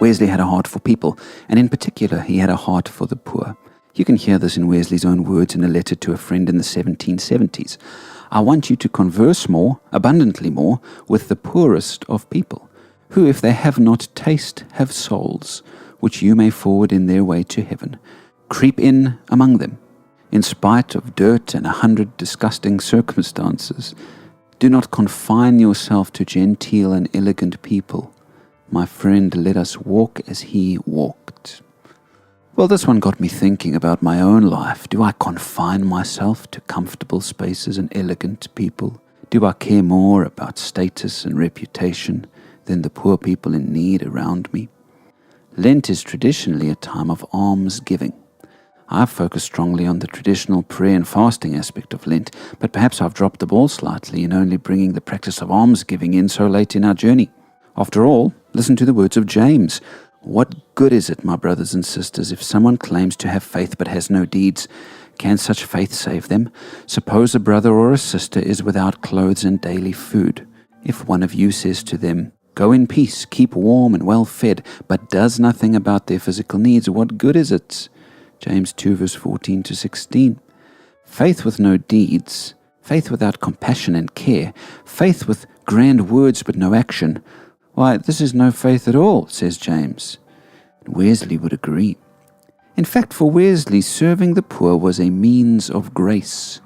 Wesley had a heart for people, and in particular, he had a heart for the poor. You can hear this in Wesley's own words in a letter to a friend in the 1770s. I want you to converse more, abundantly more, with the poorest of people, who, if they have not taste, have souls, which you may forward in their way to heaven. Creep in among them, in spite of dirt and 100 disgusting circumstances. Do not confine yourself to genteel and elegant people. My friend, let us walk as he walked. Well, this one got me thinking about my own life. Do I confine myself to comfortable spaces and elegant people? Do I care more about status and reputation than the poor people in need around me? Lent is traditionally a time of almsgiving. I've focused strongly on the traditional prayer and fasting aspect of Lent, but perhaps I've dropped the ball slightly in only bringing the practice of almsgiving in so late in our journey. After all, listen to the words of James. What good is it, my brothers and sisters, if someone claims to have faith but has no deeds? Can such faith save them? Suppose a brother or a sister is without clothes and daily food. If one of you says to them, "Go in peace, keep warm and well fed," but does nothing about their physical needs, what good is it? James 2 verse 14 to 16. Faith with no deeds, faith without compassion and care, faith with grand words but no action, why, this is no faith at all, says James. Wesley would agree. In fact, for Wesley, serving the poor was a means of grace.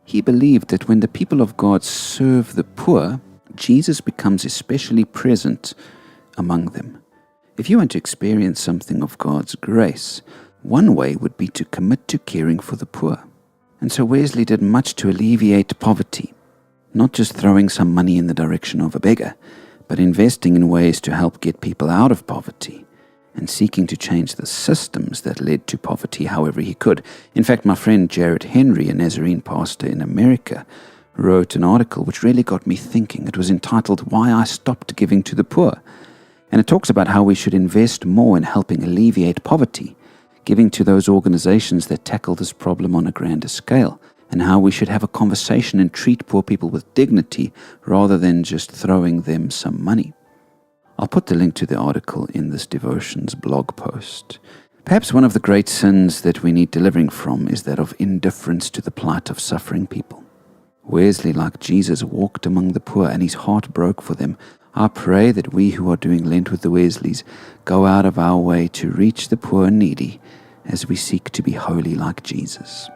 He believed that when the people of God serve the poor, Jesus becomes especially present among them. If you want to experience something of God's grace, one way would be to commit to caring for the poor. And so Wesley did much to alleviate poverty, not just throwing some money in the direction of a beggar, but investing in ways to help get people out of poverty and seeking to change the systems that led to poverty however he could. In fact, my friend Jared Henry, a Nazarene pastor in America, wrote an article which really got me thinking. It was entitled, "Why I Stopped Giving to the Poor." And it talks about how we should invest more in helping alleviate poverty, giving to those organizations that tackle this problem on a grander scale, and how we should have a conversation and treat poor people with dignity rather than just throwing them some money. I'll put the link to the article in this devotion's blog post. Perhaps one of the great sins that we need delivering from is that of indifference to the plight of suffering people. Wesley, like Jesus, walked among the poor and his heart broke for them. I pray that we who are doing Lent with the Wesleys go out of our way to reach the poor and needy as we seek to be holy like Jesus.